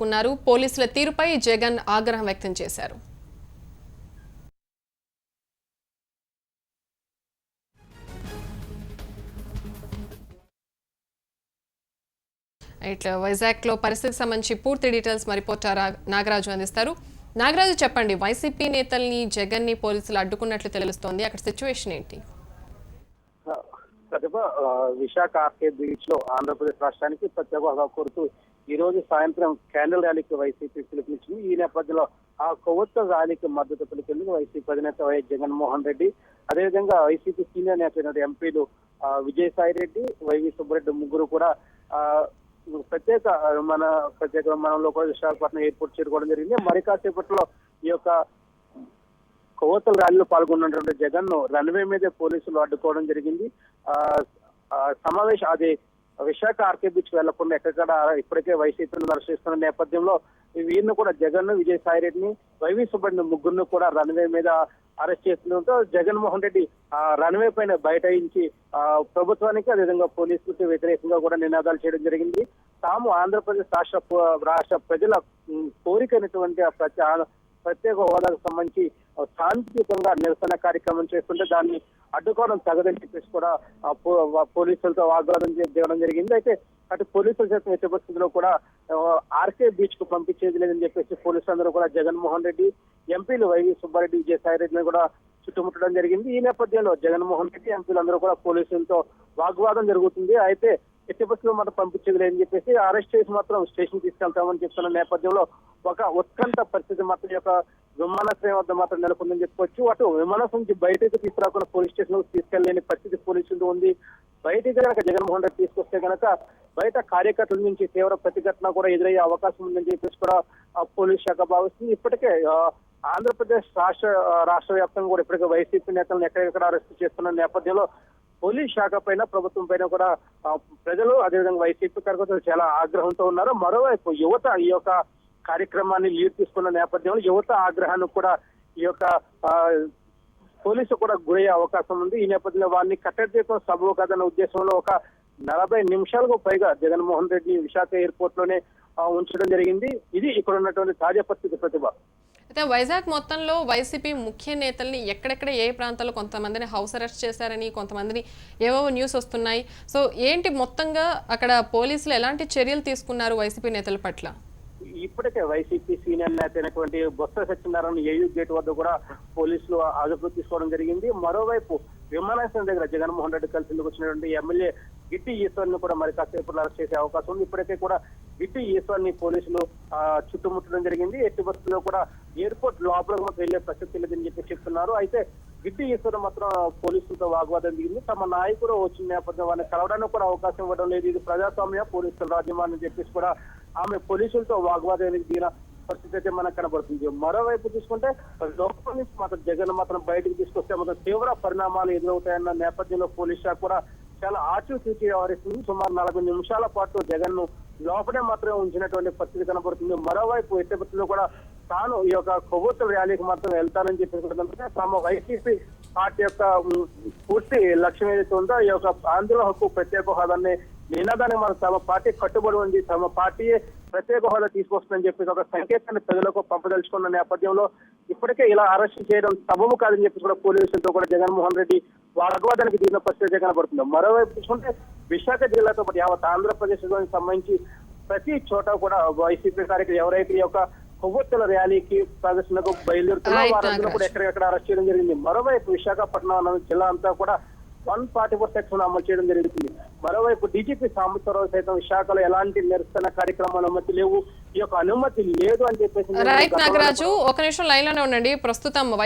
అడ్డుకున్నారు. పోలీసుల తీరుపై జగన్ ఆగ్రహం వ్యక్తం చేశారు. ఇట్లా వైజాగ్ లో పరిస్థితికి సంబంధించి పూర్తి డీటెయిల్స్ మరి రిపోర్టర్ నాగరాజు అందిస్తారు. నాగరాజు చెప్పండి, వైసీపీ నేతల్ని జగన్ ని పోలీసులు అడ్డుకున్నట్లు తెలుస్తోంది. అక్కడ సిచ్యువేషన్ ఏంటి? విశాఖ ఆర్కే బీచ్ లో ఆంధ్రప్రదేశ్ రాష్ట్రానికి ప్రత్యేక హోదా కోరుతూ ఈ రోజు సాయంత్రం క్యాండిల్ ర్యాలీకి వైసీపీ పిలుపునిచ్చింది. ఈ నేపథ్యంలో ఆ కొవ్వొత్త ర్యాలీకి మద్దతు పలికేందుకు వైసీపీ అధినేత వైఎస్ జగన్మోహన్ రెడ్డి, అదేవిధంగా వైసీపీ సీనియర్ నేత ఎంపీలు విజయసాయి రెడ్డి, వైవి సుబ్బారెడ్డి ముగ్గురు కూడా ప్రత్యేక విమానంలో కూడా విశాఖపట్నం ఎయిర్పోర్ట్ చేరుకోవడం జరిగింది. మరి కాసేపట్లో ఈ యొక్క కొవ్వొత్తుల ర్యాలీలో పాల్గొన్నటువంటి జగన్ ను రన్వే మీదే పోలీసులు అడ్డుకోవడం జరిగింది. అది విశాఖ ఆర్కే బీచ్ వెళ్లకుండా ఎక్కడ ఇప్పటికే వైసీపీని దర్శిస్తున్న నేపథ్యంలో వీరిని కూడా జగన్, విజయసాయి రెడ్డిని, వైవి సుబ్బారెడ్డి ముగ్గురిని కూడా రన్వే మీద అరెస్ట్ చేస్తుండటంతో జగన్మోహన్ రెడ్డి రన్వే పైన బైఠాయించి ప్రభుత్వానికి అదేవిధంగా పోలీసులకు వ్యతిరేకంగా కూడా నినాదాలు చేయడం జరిగింది. తాము ఆంధ్రప్రదేశ్ రాష్ట్ర ప్రజల కోరికైనటువంటి ప్రత్యేక హోదాకు సంబంధించి శాంతియుతంగా నిరసన కార్యక్రమం చేస్తుంటే దాన్ని అడ్డుకోవడం తగదని చెప్పేసి కూడా పోలీసులతో వాగ్వాదం చేయడం జరిగింది. అయితే అటు పోలీసుల చేత ఎట్టి పరిస్థితుల్లో కూడా ఆర్కే బీచ్ కు పంపించేది లేదని చెప్పేసి పోలీసులందరూ కూడా జగన్మోహన్ రెడ్డి, ఎంపీలు వైవి సుబ్బారెడ్డి, విజయసాయి రెడ్డిని కూడా చుట్టుముట్టడం జరిగింది. ఈ నేపథ్యంలో జగన్మోహన్ రెడ్డి, ఎంపీలందరూ కూడా పోలీసులతో వాగ్వాదం జరుగుతుంది. అయితే ఎట్టి పరిస్థితుల్లో మాత్రం పంపించేది లేదని చెప్పేసి అరెస్ట్ చేసి మాత్రం స్టేషన్ తీసుకెళ్తామని చెప్తున్న నేపథ్యంలో ఒక ఉత్కంఠ పరిస్థితి మాత్రం యొక్క విమానాశ్రయం వద్ద మాత్రం నెలకొందని చెప్పుకోవచ్చు. అటు విమానాశ్రయం నుంచి బయటకు తీసుకురాకుండా పోలీస్ స్టేషన్ తీసుకెళ్లేని పరిస్థితి పోలీసులు ఉంది. బయటికి కనుక జగన్మోహన్ రెడ్డి తీసుకొస్తే కనుక బయట కార్యకర్తల నుంచి తీవ్ర ప్రతిఘటన కూడా ఎదురయ్యే అవకాశం ఉందని చెప్పేసి కూడా పోలీస్ శాఖ భావిస్తుంది. ఇప్పటికే ఆంధ్రప్రదేశ్ రాష్ట్ర వ్యాప్తంగా కూడా ఇప్పటికే వైసీపీ నేతలను ఎక్కడెక్కడ అరెస్ట్ చేస్తున్న నేపథ్యంలో పోలీస్ శాఖ పైన, ప్రభుత్వం పైన కూడా ప్రజలు అదేవిధంగా వైసీపీ కార్యకర్తలు చాలా ఆగ్రహంతో ఉన్నారు. మరోవైపు యువత ఈ యొక్క కార్యక్రమాన్ని లీడ్ తీసుకున్న నేపథ్యంలో యువత ఆగ్రహానికి కూడా ఈ యొక్క పోలీసు కూడా గురయ్యే అవకాశం ఉంది. ఈ నేపథ్యంలో వారిని కట్టడితో సభ కదన్న ఉద్దేశంలో ఒక 40 నిమిషాలకు పైగా జగన్మోహన్ రెడ్డి విశాఖ ఎయిర్పోర్ట్ లోనే ఉంచడం జరిగింది. ఇది ఇక్కడ ఉన్నటువంటి తాజా పరిస్థితి. ప్రతిభ అయితే వైజాగ్ మొత్తంలో వైసీపీ ముఖ్య నేతల్ని ఎక్కడెక్కడ ఏ ప్రాంతాల్లో కొంతమందిని హౌస్ అరెస్ట్ చేశారని, కొంతమందిని ఏవో న్యూస్ వస్తున్నాయి. సో ఏంటి మొత్తంగా అక్కడ పోలీసులు ఎలాంటి చర్యలు తీసుకున్నారు వైసీపీ నేతల పట్ల? ఇప్పటికే వైసీపీ సీనియర్ నేత అయినటువంటి బొత్స సత్యనారాయణ ఏయూ గేట్ వద్ద కూడా పోలీసులు అదుపు తీసుకోవడం జరిగింది. మరోవైపు విమానాశ్రయం దగ్గర జగన్మోహన్ రెడ్డి కలిసి వచ్చినటువంటి ఎమ్మెల్యే గిట్టి ఈశ్వర్ని కూడా మరి కాసేపు అరెస్ట్ చేసే అవకాశం ఉంది. ఇప్పటికే కూడా గిట్టి ఈశ్వర్ని పోలీసులు చుట్టుముట్టడం జరిగింది. ఎట్టి బస్సులో కూడా ఎయిర్పోర్ట్ లోపల వెళ్లే ప్రసక్తి లేదని చెప్పి చెప్తున్నారు. అయితే గిట్టి ఈశ్వర్ మాత్రం పోలీసులతో వాగ్వాదం దిగింది. తమ నాయకుడు వచ్చిన నేపథ్యం వారిని కలవడానికి కూడా అవకాశం ఇవ్వడం లేదు. ఇది ప్రజాస్వామ్య, పోలీసుల రాజ్యమాన్ని చెప్పేసి కూడా ఆమె పోలీసులతో వాగ్వాదానికి దిగిన పరిస్థితి అయితే మనకు కనబడుతుంది. మరోవైపు చూసుకుంటే లోపల నుంచి మాత్రం జగన్ మాత్రం బయటకు తీసుకొస్తే మాత్రం తీవ్ర పరిణామాలు ఎదురవుతాయన్న నేపథ్యంలో పోలీస్ శాఖ కూడా చాలా ఆచూకీ వ్యవహరిస్తుంది. సుమారు 40 నిమిషాల పాటు జగన్ ను లోపలే మాత్రమే ఉంచినటువంటి పరిస్థితి కనబడుతుంది. మరోవైపు ఎట్టబెట్టులో కూడా తాను ఈ యొక్క కొవ్వొత్తుల ర్యాలీకి మాత్రం వెళ్తానని చెప్పి తమ వైసీపీ పార్టీ యొక్క పూర్తి లక్ష్యం ఏదైతే ఉందో ఈ యొక్క ఆంధ్ర హక్కు ప్రత్యేక హోదాన్ని నినాదాన్ని మనం తమ పార్టీ కట్టుబడి ఉంది, తమ పార్టీయే ప్రత్యేక హోదా తీసుకొస్తుందని చెప్పి ఒక సంకేతాన్ని ప్రజలకు పంపదలుచుకున్న నేపథ్యంలో ఇప్పటికే ఇలా అరెస్ట్ చేయడం సబబు కాదని చెప్పి కూడా పోలీసులతో కూడా జగన్మోహన్ రెడ్డి వాగ్వాదానికి దిగిన పరిస్థితి కనబడుతుంది. మరోవైపు చూసుకుంటే విశాఖ జిల్లాతో పాటు యావత్ ఆంధ్రప్రదేశ్ సంబంధించి ప్రతి చోట కూడా వైసీపీ కార్యక్రమం ఎవరైతే ఈ యొక్క కొవ్వొత్తుల ర్యాలీకి ప్రదర్శనకు బయలుదేరుతున్నా వారందరూ కూడా ఎక్కడెక్కడ అరెస్ట్ చేయడం జరిగింది. మరోవైపు విశాఖపట్నం జిల్లా అంతా కూడా 144 సెక్షన్ అమలు చేయడం జరుగుతుంది. మరోవైపు డీజీపీ సాంబశివరావు సైతం విశాఖలో ఎలాంటి నిరసన కార్యక్రమాల అనుమతి లేవు, ఈ యొక్క అనుమతి లేదు అని చెప్పేసి. రైట్ నాగరాజు, ఒక నిమిషం లైన్ లోనే ఉండండి. ప్రస్తుతం